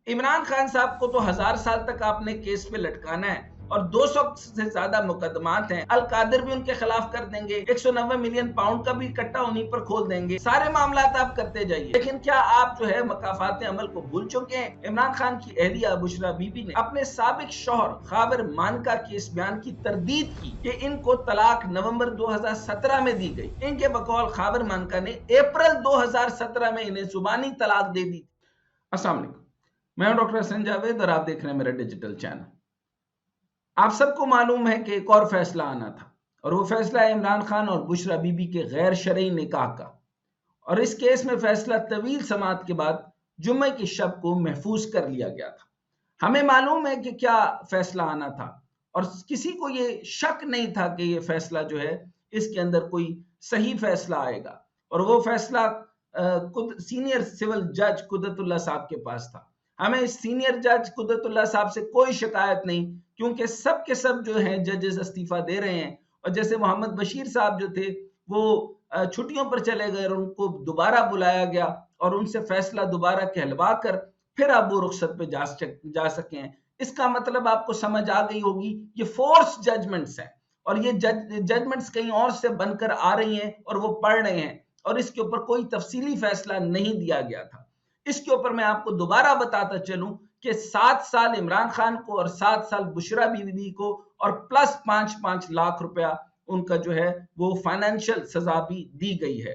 इमरान खान साहब को तो 1000 साल तक आपने केस पे लटकाना है और 200 से ज्यादा मुकदमात हैं। अल कादिर भी उनके खिलाफ कर देंगे, 190 मिलियन पाउंड का भी कट्टा उन्हीं पर खोल देंगे। सारे मामलात आप करते जाइए, लेकिन क्या आप जो है मकाफात अमल को भूल चुके हैं? इमरान खान की अहलिया बुशरा बीबी ने अपने साबिक शौहर खावर मानका के इस बयान की तरदीद की कि इनको तलाक नवंबर 2017 में दी गई। इनके बकौल खावर मानका ने अप्रैल 2017 में इन्हें जुबानी तलाक दे दी। अस्सलाम वालेकुम, मैं हूं डॉक्टर हसन जावेद और आप देख रहे हैं मेरा डिजिटल चैनल। आप सबको मालूम है कि एक और फैसला आना था और वो फैसला है इमरान खान और बुशरा बीबी के गैर शरई निकाह का। और इस केस में फैसला तवील समात के बाद जुम्मे की शब को महफूज कर लिया गया था। हमें मालूम है कि क्या फैसला आना था और किसी को ये शक नहीं था कि ये फैसला जो है इसके अंदर कोई सही फैसला आएगा। और वो फैसला सीनियर सिविल जज कुदरतुल्लाह साहब के पास था। हमें इस सीनियर जज कुदरतुल्लाह साहब से कोई शिकायत नहीं, क्योंकि सब के सब जो हैं जजेस इस्तीफा दे रहे हैं। और जैसे मोहम्मद बशीर साहब जो थे वो छुट्टियों पर चले गए और उनको दोबारा बुलाया गया और उनसे फैसला दोबारा कहलवा कर फिर आप वो रुखसत पे जा सके हैं। इसका मतलब आपको समझ आ गई होगी, ये फोर्स जजमेंट्स हैं और ये जजमेंट्स कहीं और से बनकर आ रही हैं और वो पढ़ रहे हैं और इसके ऊपर कोई तफसीली फैसला नहीं दिया गया था। इसके ऊपर मैं आपको दोबारा बताता चलूं कि 7 साल इमरान खान को और 7 साल बुशरा बीवी को और प्लस 5-5 लाख रुपया उनका जो है वो फाइनेंशियल सजा भी दी गई है।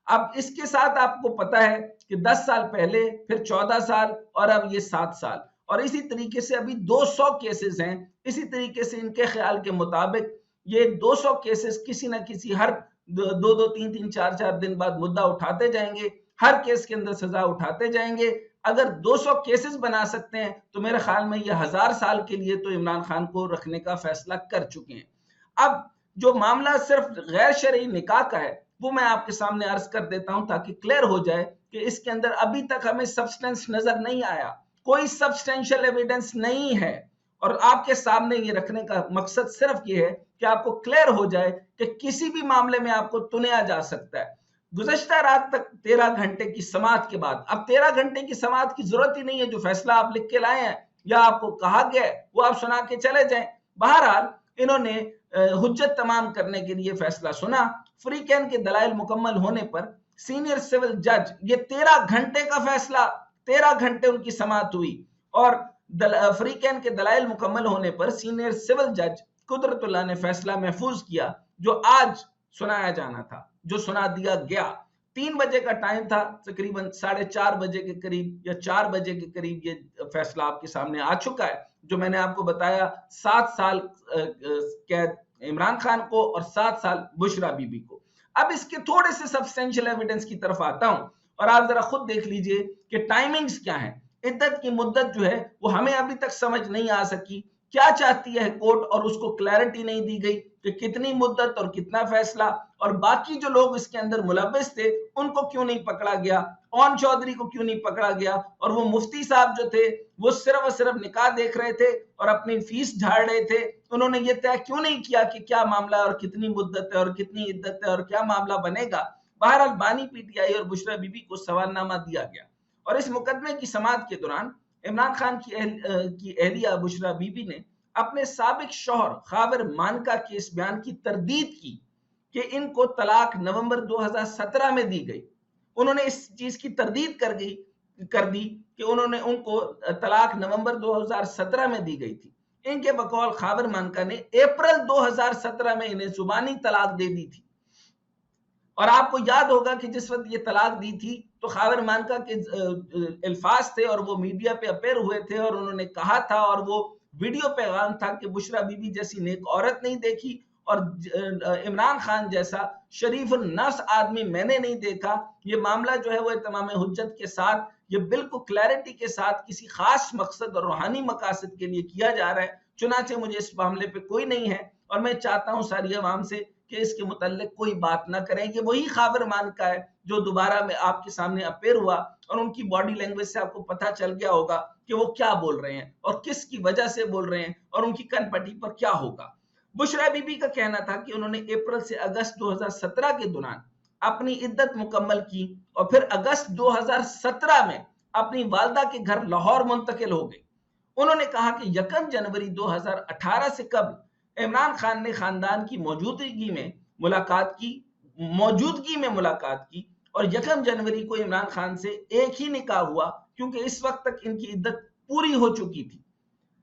अब इसके साथ आपको पता है कि 10 साल पहले फिर 14 साल और अब ये 7 साल और इसी तरीके से अभी 200 केसेस हैं। इसी तरीके से इनके ख्याल के मुताबिक ये 200 केसेस किसी ना किसी हर 2-2, 3-3, 4-4 दिन बाद मुद्दा उठाते जाएंगे, हर केस के अंदर सजा उठाते जाएंगे। अगर 200 केसेस बना सकते हैं तो मेरे ख्याल में ये 1000 साल के लिए तो इमरान खान को रखने का फैसला कर चुके हैं। अब जो मामला सिर्फ गैर शरई निकाह का है वो मैं आपके सामने अर्ज कर देता हूं ताकि क्लियर हो जाए कि इसके अंदर अभी तक हमें सब्सटेंस नजर नहीं आया, कोई सब्सटेंशियल एविडेंस नहीं है। और आपके सामने ये रखने का मकसद सिर्फ ये है कि आपको क्लियर हो जाए कि किसी भी मामले में आपको तुनिया जा सकता है। गुज़श्ता रात तक 13 घंटे की समाअत के बाद अब 13 घंटे की समाअत की जरूरत ही नहीं है। जो फैसला आप लिख के लाए हैं या आपको कहा गया है वो आप सुना के चले जाएं। बहरहाल इन्होंने हुज्जत तमाम करने के लिए फैसला सुना। फ्री कैन के दलाइल मुकम्मल होने पर सीनियर सिविल जज, ये 13 घंटे का फैसला, 13 घंटे उनकी समाअत हुई और फ्री कैन के दलाइल मुकम्मल होने पर सीनियर सिविल जज कुदरतुल्लाह ने फैसला महफूज किया जो आज सुनाया जाना था, जो सुना दिया गया। 3 बजे का टाइम था, तकरीबन 4:30 बजे के करीब या 4 बजे के करीब ये फैसला आपके सामने आ चुका है। जो मैंने आपको बताया 7 साल कैद इमरान खान को और 7 साल बुशरा बीबी को। अब इसके थोड़े से सब्सटेंशियल एविडेंस की तरफ आता हूं और आप जरा खुद देख लीजिए कि टाइमिंग्स क्या है। इद्दत की मुद्दत जो है वो हमें अभी तक समझ नहीं आ सकी, क्या चाहती है कोर्ट, और उसको क्लैरिटी नहीं दी गई कि कितनी मुद्दत और कितना फैसला। और बाकी जो लोग इसके अंदर मुलव्विस थे उनको क्यों नहीं पकड़ा गया, ओन चौधरी को क्यों नहीं पकड़ा गया, और वो मुफ्ती साहब जो थे वो सिर्फ और सिर्फ निकाह देख रहे थे और अपनी फीस झाड़ रहे थे। उन्होंने ये तय क्यों नहीं किया कि क्या मामला और कितनी मुद्दत है और कितनी इद्दत है और क्या मामला बनेगा। बहरहाल बानी पीटीआई और बुशरा बीबी को सवालनामा दिया गया और इस मुकदमे की समाअत के दौरान इमरान खान की अहलिया बुशरा बीबी ने अपने साबिक शौहर खावर मानका के इस बयान की तरदीद की कि इनको तलाक नवंबर 2017 में दी गई। उन्होंने इस चीज की तरदीद कर दी कि उन्होंने उनको तलाक नवंबर 2017 में दी गई थी। इनके बकौल खावर मानका ने अप्रैल 2017 में इन्हें जुबानी तलाक दे दी थी। और आपको याद होगा कि जिस वक्त ये तलाक दी थी तो खावर मानका के अल्फाज थे और वो मीडिया पे अपेयर हुए थे और उन्होंने कहा था और वो वीडियो पैगाम था कि बुशरा बीबी जैसी नेक औरत नहीं देखी और इमरान खान जैसा शरीफ नफ्स आदमी मैंने नहीं देखा। ये मामला जो है वो तमाम हुज्जत के साथ, ये बिल्कुल क्लैरिटी के साथ किसी खास मकसद और रूहानी मकासद के लिए किया जा रहा है। चुनाचे मुझे इस मामले पे कोई नहीं है और मैं चाहता हूं सारी अवाम से कि इसके मुताल्लिक कोई बात ना करें। ये वही खावर मानका है जो दोबारा में आपके सामने अपेयर हुआ और उनकी बॉडी लैंग्वेज से आपको पता चल गया होगा कि वो क्या बोल रहे हैं और किसकी वजह से बोल रहे हैं और उनकी कनपटी पर क्या होगा। बुशरा बीबी का कहना था कि उन्होंने अप्रैल से अगस्त 2017 के दौरान अपनी इद्दत मुकम्मल की और फिर अगस्त 2017 में अपनी वालदा के घर लाहौर मुंतकिल हो गई। उन्होंने कहा कि 1 जनवरी 2018 से कबल इमरान खान ने खानदान की मौजूदगी में मुलाकात की और 1 जनवरी को इमरान खान से एक ही निकाह हुआ, क्योंकि इस वक्त तक इनकी इद्दत पूरी हो चुकी थी।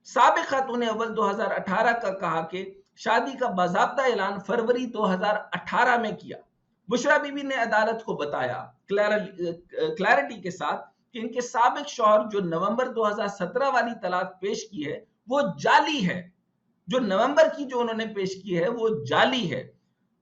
साबिक खातून अव्वल 2018 का कहा कि शादी का बाज़ाब्ता ऐलान फरवरी 2018 में किया। बुशरा बीबी ने अदालत को बताया क्लैरिटी के साथ कि इनके साबिक शौहर जो नवंबर 2017 वाली तलाक पेश की है वो जाली है। जो नवंबर की जो उन्होंने पेश की है वो जाली है।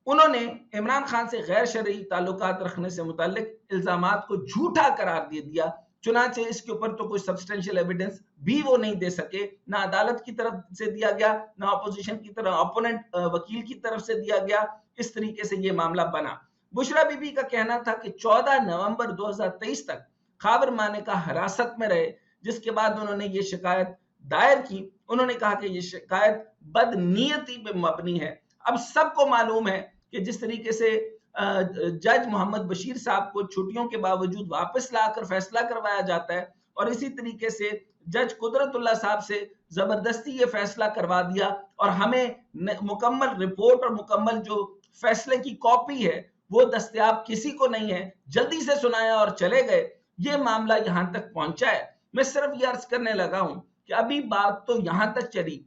उन्होंने इमरान खान से गैर शरई ताल्लुकात रखने से मुताल्लिक इल्जामात को झूठा करार दे दिया। चुनांचे इसके ऊपर तो कोई सब्सटेंशियल एविडेंस भी वो नहीं दे सके, ना अदालत की तरफ से दिया गया, ना अपोजिशन की तरफ ओपोनेंट वकील की तरफ से दिया गया। इस तरीके से ये मामला बना। बुशरा बीबी का कहना था कि 14 नवंबर 2023 तक खाबर मानेका हिरासत में रहे, जिसके बाद उन्होंने ये शिकायत दायर की। उन्होंने कहा कि ये शिकायत बदनीयती पे मबनी है। अब सबको मालूम है कि जिस तरीके से जज मोहम्मद बशीर साहब को छुट्टियों के बावजूद वापस लाकर फैसला करवाया जाता है, और इसी तरीके से जज कुदरतुल्लाह साहब से जबरदस्ती ये फैसला करवा दिया, और हमें मुकम्मल रिपोर्ट और मुकम्मल जो फैसले की कॉपी है वो दस्तयाब किसी को नहीं है, जल्दी से सुनाया और चले गए। ये मामला यहां तक पहुंचा है। मैं सिर्फ ये अर्ज करने लगा हूं कि अभी बात तो यहां तक चली।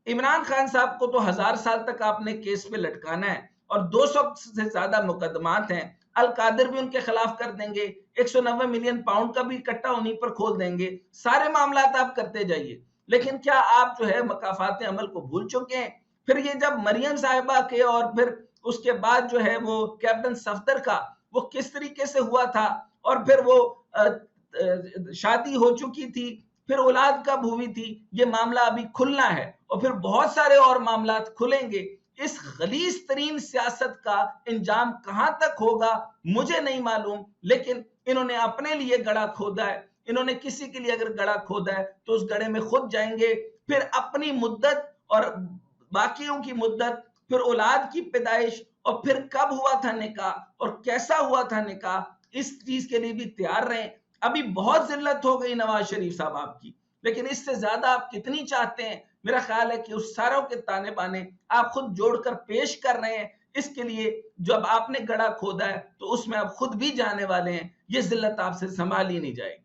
इमरान खान साहब को तो 1000 साल तक आपने केस पे लटकाना है, और 200 से ज्यादा मुकदमात हैं। अल कादिर भी उनके खिलाफ कर देंगे, 190 मिलियन पाउंड का भी इकट्ठा उन्हीं पर खोल देंगे। सारे मामला आप करते जाइए, लेकिन क्या आप जो है मकाफात अमल को भूल चुके हैं? फिर ये जब मरियम साहिबा के और फिर उसके बाद जो है वो कैप्टन सफदर का वो किस तरीके से हुआ था, और फिर वो शादी हो चुकी थी, फिर औलाद कब हुई थी, ये मामला अभी खुलना है, और फिर बहुत सारे और मामला खुलेंगे। इस गलीज तरीन सियासत का इंजाम कहां तक होगा मुझे नहीं मालूम, लेकिन इन्होंने अपने लिए गड़ा खोदा है। इन्होंने किसी के लिए अगर गड़ा खोदा है तो उस गड़े में खुद जाएंगे। फिर अपनी मुद्दत और बाकियों की मुद्दत, फिर औलाद की पैदाइश, और फिर कब हुआ था निकाह और कैसा हुआ था निकाह, इस चीज के लिए भी तैयार रहें। अभी बहुत जिल्लत हो गई नवाज शरीफ साहब आपकी, लेकिन इससे ज्यादा आप कितनी चाहते हैं? मेरा ख्याल है कि उस सारों के ताने बाने आप खुद जोड़कर पेश कर रहे हैं। इसके लिए जब आपने गड़ा खोदा है तो उसमें आप खुद भी जाने वाले हैं। ये जिल्लत आपसे संभाली नहीं जाएगी।